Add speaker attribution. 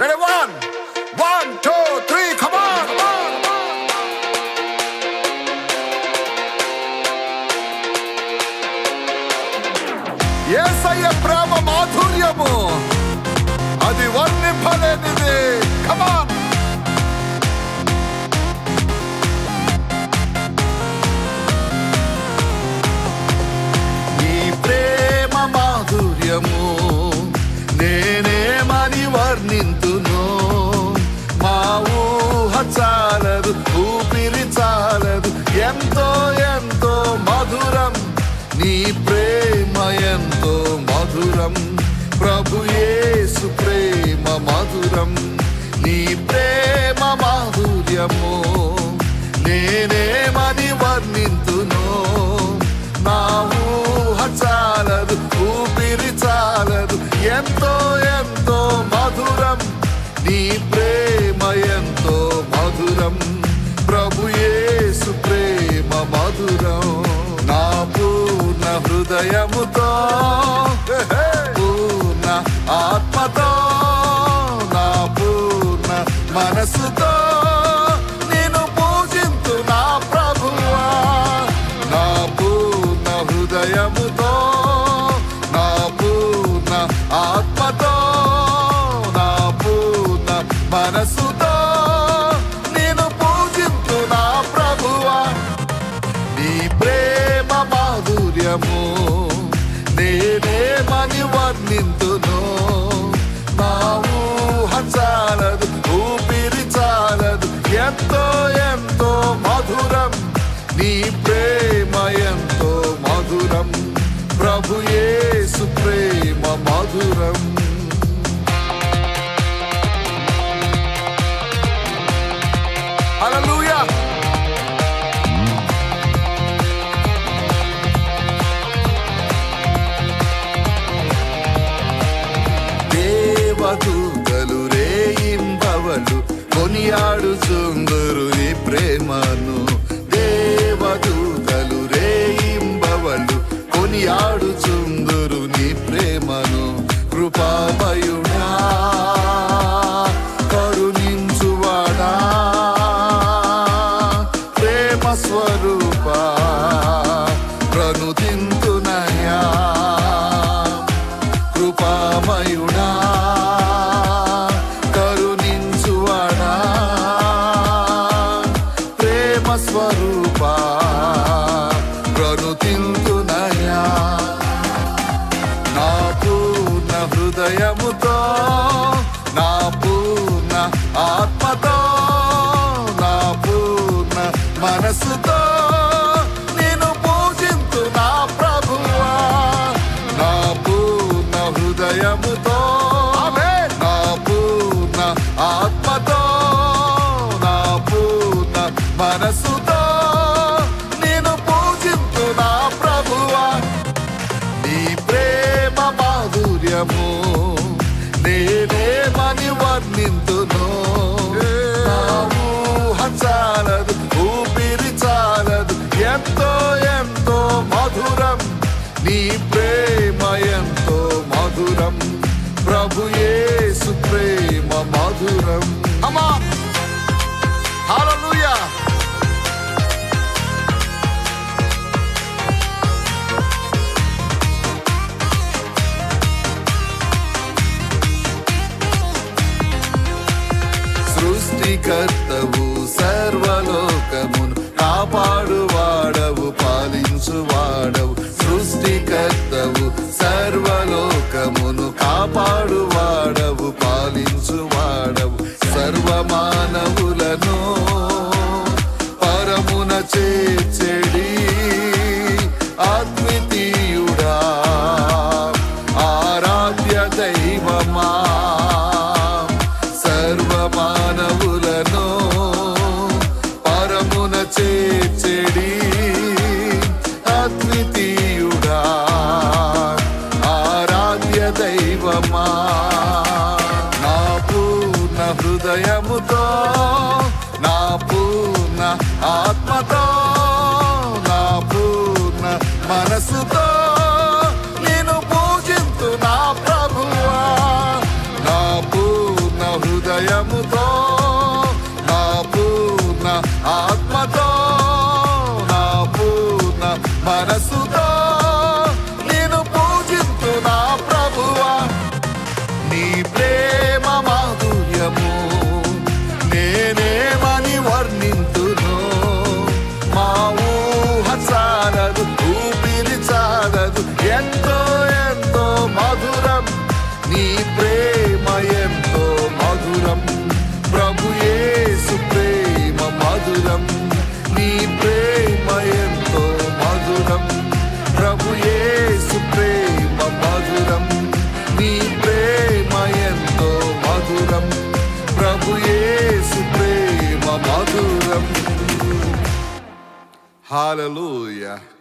Speaker 1: Ready, one, two, three, come on, come on. యేసయ్య ప్రేమ మాధుర్యము అది వర్ణింపలేనిది. Come on. నీ ప్రేమ మాధుర్యము నేనేమని వర్ణింతును, మా ఊహ చాలదు, ఊపిరి చాలదు, ఎంతో ఎంతో మధురం నీ ప్రేమ, ఎంతో మధురం ప్రభు యేసు ప్రేమ మధురం. నీ ప్రేమ మాధుర్యము నేనేమని వర్ణింతును, నా ఊహ చాలదు, ఊపిరి చాలదు, ఎంతో ఎంతో మధురం నీ ప్రేమ, ఎంతో మధురం ప్రభు యేసు ప్రేమ మధురం. నా పూర్ణ హృదయముతో, పూర్ణ ఆత్మతో, నా పూర్ణ మనసుతో నేను పూజింతు నా ప్రభువా. నా పూర్ణ హృదయముతో, నా పూర్ణ ఆత్మతో, నా పూర్ణ మనసుతో నేను పూజింతు నా ప్రభువా. నీ ప్రేమ మాధుర్యము నేనేమని వర్ణింతును, నా ఊహ చాలదు, ఊపిరి చాలదు, ఎంతో ఎంతో మధురం నీ ప్రేమ, ఎంతో మధురం ప్రభు యేసు ప్రేమ మధురం. హల్లెలూయా. దేవదూతలు రేయింబవలు కొనియాడుచుందురు నీ ప్రేమను, దేవదూతలు రేయింబవలు కొనియాడుచుందురు నీ ప్రేమను. కృపామయుడా, కరుణించువాడా, ప్రేమ స్వరూపా ప్రణుతింతునయా. కృపామయుడా, కరుణించువాడా, ప్రేమ స్వరూపా ప్రణుతింతునయా. నా పూర్ణ హృదయముతో, నా పూర్ణ ఆత్మతో, నా పూర్ణ మనసుతో నేను పూజింతు నా ప్రభువా. నా పూర్ణ హృదయముతో, నా పూర్ణ ఆత్మతో, నా పూర్ణ మనసుతో నేను పూజింతు నా ప్రభువా. నీ ప్రేమ మాధుర్యము నేనేమని వర్ణింతును, నా ఊహ చాలదు, ఊపిరి చాలదు, ఎంతో ఎంతో మధురం నీ ప్రేమ, ఎంతో మధురం ప్రభు యేసు ప్రేమ మధురం. హల్లెలూయా. సృష్టికర్తవు, సర్వలోకమును కాపాడువాడవు, పాలించువాడవు. సృష్టికర్తవు, సర్వలోకమును కాపాడువాడవు, పాలించువాడవు. సర్వమానవులను పరమున చేర్చెడి అద్వితీయుడా, ఆరాధ్య దైవమా. సర్వమానవులను పరమున చేర్చెడి అద్వితీయుడా, ఆరాధ్య దైవమా. నా పూర్ణ హృదయముతో, నా పూర్ణ ఆత్మతో, నా పూర్ణ మనసుతో నేను పూజింతు నా ప్రభువా. నా పూర్ణ హృదయ Hallelujah.